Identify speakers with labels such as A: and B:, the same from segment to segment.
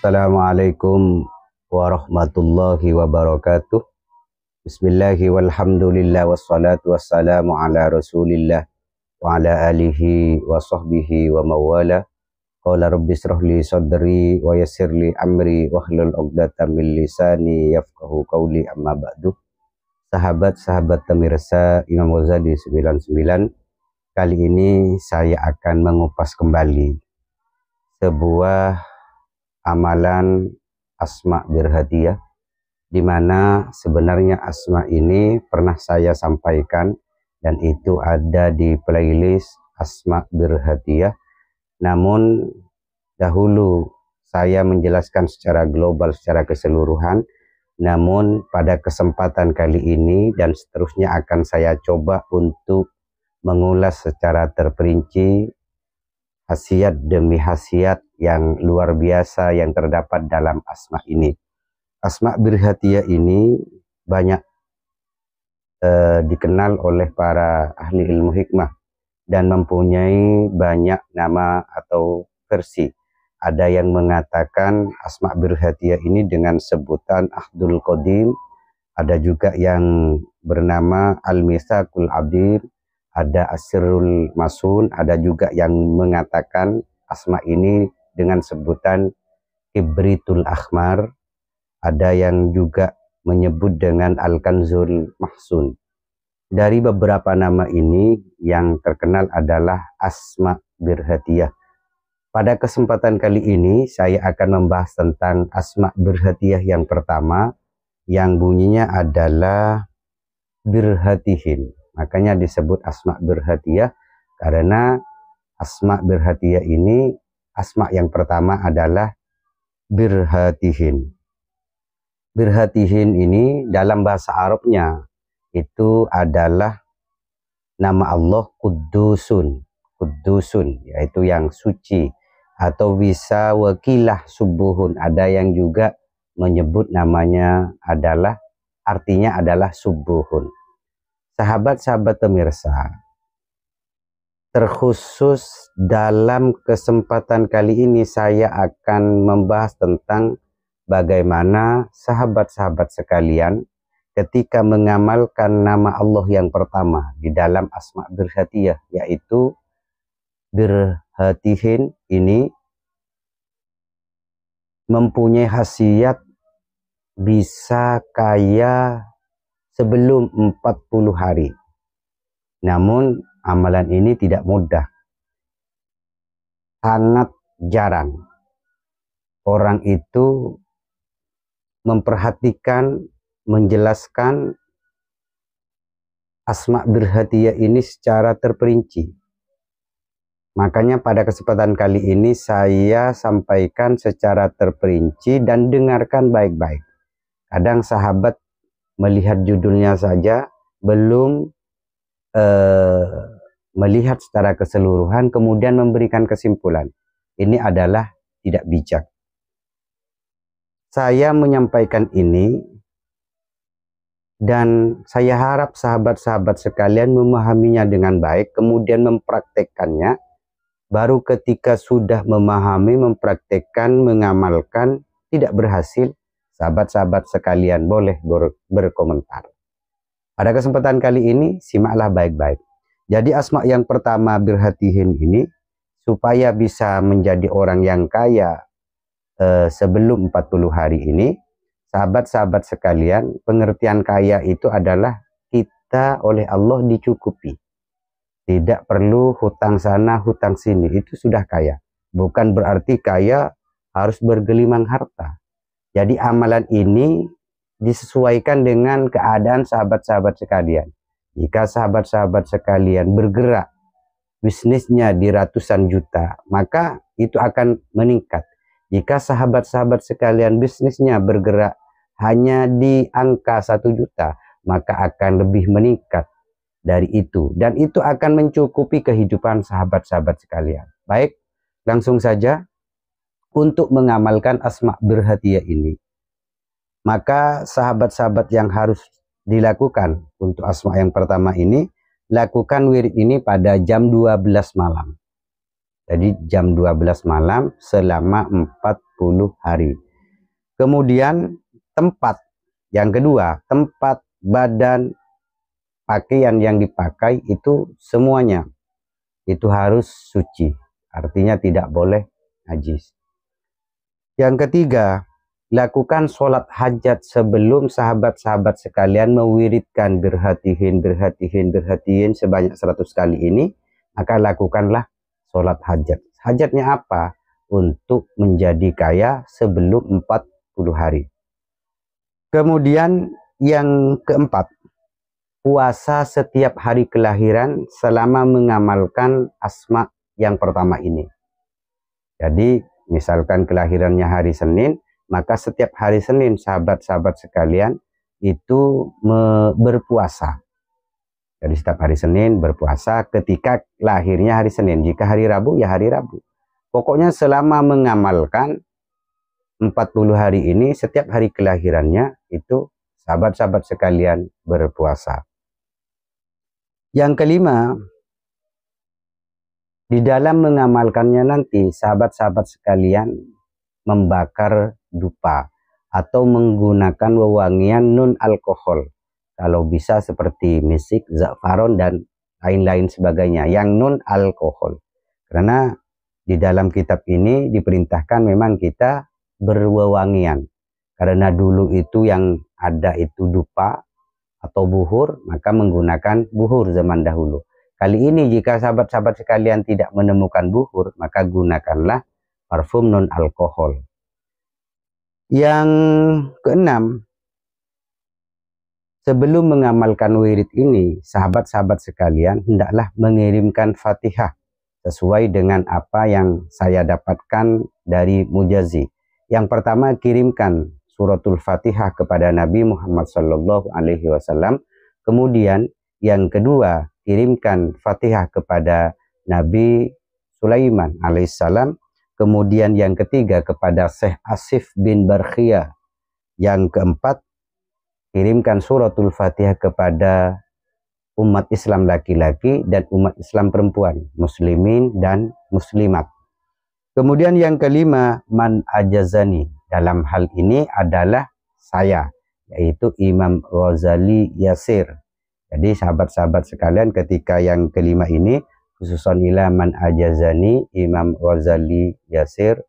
A: Assalamualaikum warahmatullahi wabarakatuh. Bismillahi walhamdulillah wassalatu wassalamu ala rasulillah wa ala alihi wa sahbihi wa mawala. Qala rabbi israh li sadri wa yassir li amri wahlul 'uqdatam min lisani yafqahu qawli, amma ba'du. Sahabat-sahabat pemirsa Imam Ghazali 99, kali ini saya akan mengupas kembali sebuah amalan Asma Birhadiyah, di mana sebenarnya Asma ini pernah saya sampaikan dan itu ada di playlist Asma Birhadiyah. Namun dahulu saya menjelaskan secara global, secara keseluruhan. Namun pada kesempatan kali ini dan seterusnya akan saya coba untuk mengulas secara terperinci khasiat demi khasiat yang luar biasa yang terdapat dalam Asma ini. Asma Birhadiyah ini banyak dikenal oleh para ahli ilmu hikmah dan mempunyai banyak nama atau versi. Ada yang mengatakan Asma Birhadiyah ini dengan sebutan Ahdul Qadim, ada juga yang bernama Al-Mitsaqul Adim, ada Asrul Masun, ada juga yang mengatakan Asma ini dengan sebutan Kibritul Akhmar, ada yang juga menyebut dengan Al-Kanzul Mahsun. Dari beberapa nama ini yang terkenal adalah Asma Birhadiyah. Pada kesempatan kali ini saya akan membahas tentang Asma Birhadiyah yang pertama, yang bunyinya adalah Birhatihin. Makanya disebut Asma Birhadiyah karena Asma Birhadiyah ini Asma yang pertama adalah Birhatihin. Birhatihin ini dalam bahasa Arabnya itu adalah nama Allah Qudusun. Qudusun yaitu yang suci, atau bisa wakilah subuhun. Ada yang juga menyebut namanya adalah artinya adalah subuhun. Sahabat-sahabat pemirsa, terkhusus dalam kesempatan kali ini saya akan membahas tentang bagaimana sahabat-sahabat sekalian ketika mengamalkan nama Allah yang pertama di dalam Asma Birhadiyah, yaitu Birhatihin ini mempunyai khasiat bisa kaya sebelum 40 hari. Namun amalan ini tidak mudah. Sangat jarang orang itu memperhatikan, menjelaskan Asma Birhadiyah ini secara terperinci. Makanya pada kesempatan kali ini saya sampaikan secara terperinci dan dengarkan baik-baik. Kadang sahabat melihat judulnya saja, belum melihat secara keseluruhan, kemudian memberikan kesimpulan. Ini adalah tidak bijak. Saya menyampaikan ini dan saya harap sahabat-sahabat sekalian memahaminya dengan baik, kemudian mempraktekkannya. Baru ketika sudah memahami, mempraktekkan, mengamalkan, tidak berhasil, sahabat-sahabat sekalian boleh berkomentar. Pada kesempatan kali ini, simaklah baik-baik. Jadi Asma yang pertama Birhatihin ini, supaya bisa menjadi orang yang kaya sebelum 40 hari ini, sahabat-sahabat sekalian, pengertian kaya itu adalah kita oleh Allah dicukupi. Tidak perlu hutang sana, hutang sini, itu sudah kaya. Bukan berarti kaya harus bergelimang harta. Jadi amalan ini disesuaikan dengan keadaan sahabat-sahabat sekalian. Jika sahabat-sahabat sekalian bergerak bisnisnya di ratusan juta, maka itu akan meningkat. Jika sahabat-sahabat sekalian bisnisnya bergerak hanya di angka 1 juta, maka akan lebih meningkat dari itu. Dan itu akan mencukupi kehidupan sahabat-sahabat sekalian. Baik, langsung saja untuk mengamalkan Asma Birhadiyah ini. Maka sahabat-sahabat yang harus dilakukan untuk Asma yang pertama ini, lakukan wirid ini pada jam 12 malam. Jadi jam 12 malam selama 40 hari. Kemudian tempat yang kedua, tempat, badan, pakaian yang dipakai itu semuanya itu harus suci. Artinya tidak boleh najis. Yang ketiga, lakukan sholat hajat sebelum sahabat-sahabat sekalian mewiridkan berhatihin sebanyak 100 kali ini, maka lakukanlah sholat hajat. Hajatnya apa? Untuk menjadi kaya sebelum 40 hari. Kemudian yang keempat, puasa setiap hari kelahiran selama mengamalkan asma yang pertama ini. Jadi misalkan kelahirannya hari Senin, maka setiap hari Senin sahabat-sahabat sekalian itu berpuasa. Jadi setiap hari Senin berpuasa ketika lahirnya hari Senin. Jika hari Rabu ya hari Rabu. Pokoknya selama mengamalkan 40 hari ini, setiap hari kelahirannya itu sahabat-sahabat sekalian berpuasa. Yang kelima, di dalam mengamalkannya nanti sahabat-sahabat sekalian membakar dupa atau menggunakan wewangian non alkohol. Kalau bisa seperti misik, za'faron dan lain-lain sebagainya yang non alkohol. Karena di dalam kitab ini diperintahkan memang kita berwewangian. Karena dulu itu yang ada itu dupa atau buhur, maka menggunakan buhur zaman dahulu. Kali ini jika sahabat-sahabat sekalian tidak menemukan buhur, maka gunakanlah parfum non alkohol. Yang keenam, sebelum mengamalkan wirid ini, sahabat-sahabat sekalian hendaklah mengirimkan Fatihah sesuai dengan apa yang saya dapatkan dari Mujazi. Yang pertama, kirimkan suratul Fatihah kepada Nabi Muhammad SAW. Kemudian yang kedua, kirimkan Fatihah kepada Nabi Sulaiman alaihissalam. Kemudian yang ketiga kepada Syekh Asif bin Barkhiyah. Yang keempat, kirimkan suratul Fatihah kepada umat Islam laki-laki dan umat Islam perempuan, muslimin dan muslimat. Kemudian yang kelima, man ajazani. Dalam hal ini adalah saya, yaitu Imam Ghazali Yasir. Jadi sahabat-sahabat sekalian, ketika yang kelima ini, khususan ila man ajazani, Imam Ghazali Yasir,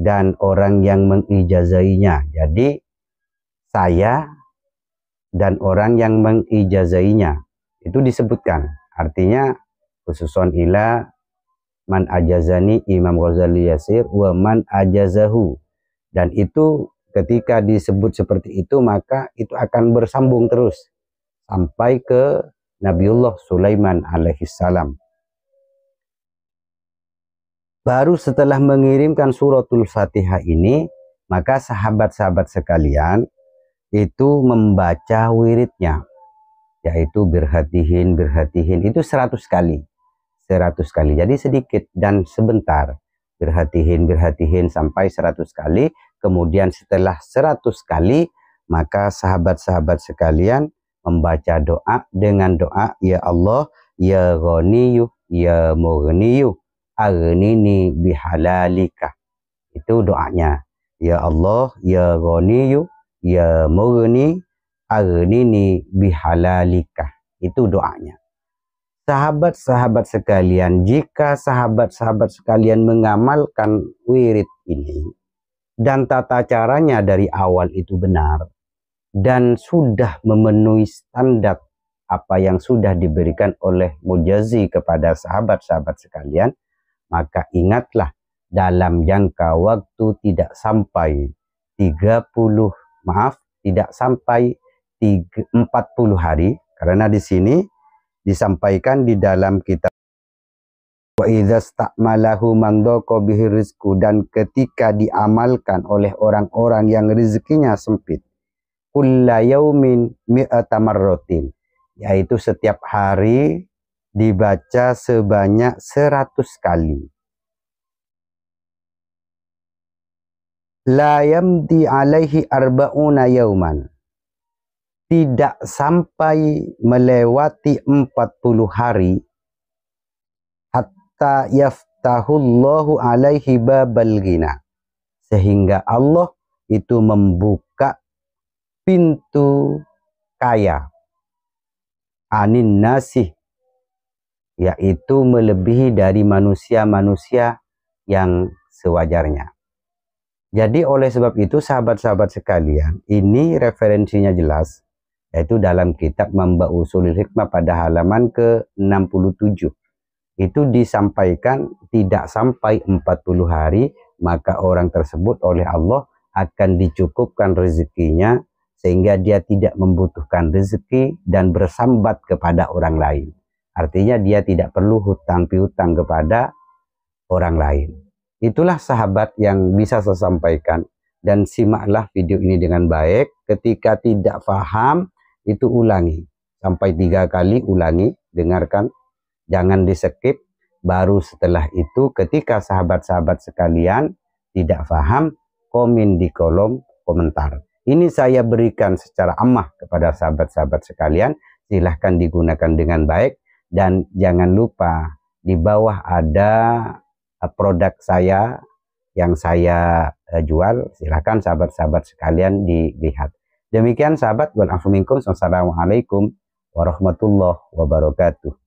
A: dan orang yang mengijazainya. Jadi saya dan orang yang mengijazainya itu disebutkan. Artinya khususon ila man ajazani Imam Ghazali Yasir wa man ajazahu. Dan itu ketika disebut seperti itu, maka itu akan bersambung terus sampai ke Nabiullah Sulaiman alaihissalam. Baru setelah mengirimkan suratul Fatihah ini, maka sahabat-sahabat sekalian itu membaca wiridnya, yaitu berhatihin itu 100 kali. 100 kali, jadi sedikit dan sebentar. Berhatihin sampai 100 kali. Kemudian setelah 100 kali, maka sahabat-sahabat sekalian membaca doa dengan doa, ya Allah, ya Ghaniyu, ya Mughniyu, aghnini bihalalika. Itu doanya. Ya Allah, ya Ghaniyu, ya Mughni, aghnini bihalalika. Itu doanya. Sahabat-sahabat sekalian, jika sahabat-sahabat sekalian mengamalkan wirid ini dan tata caranya dari awal itu benar dan sudah memenuhi standar apa yang sudah diberikan oleh Mujazi kepada sahabat-sahabat sekalian, maka ingatlah dalam jangka waktu tidak sampai 40 hari, karena di sini disampaikan di dalam kitab wa idza sta'malahu man dhaqa bihi rizqu, dan ketika diamalkan oleh orang-orang yang rezekinya sempit, kulla yaumin mi'ata marratin, yaitu setiap hari dibaca sebanyak 100 kali. La yamdi alaihi arba'una yauman, tidak sampai melewati 40 hari, hatta hatta yaftahullahu alaihi babal ghina, sehingga Allah itu membuka pintu kaya, anin nasih, yaitu melebihi dari manusia-manusia yang sewajarnya. Jadi oleh sebab itu sahabat-sahabat sekalian, ini referensinya jelas, yaitu dalam kitab Mamba Ushulul Hikmah pada halaman ke-67. Itu disampaikan tidak sampai 40 hari, maka orang tersebut oleh Allah akan dicukupkan rezekinya, sehingga dia tidak membutuhkan rezeki dan bersambat kepada orang lain. Artinya dia tidak perlu hutang piutang kepada orang lain. Itulah sahabat yang bisa saya sampaikan, dan simaklah video ini dengan baik. Ketika tidak paham, itu ulangi sampai 3 kali, ulangi, dengarkan, jangan di skip. Baru setelah itu ketika sahabat-sahabat sekalian tidak paham, komen di kolom komentar. Ini saya berikan secara amah kepada sahabat-sahabat sekalian, silahkan digunakan dengan baik, dan jangan lupa di bawah ada produk saya yang saya jual, silahkan sahabat-sahabat sekalian dilihat. Demikian sahabat, wal afu minkum, wassalamualaikum warahmatullahi wabarakatuh.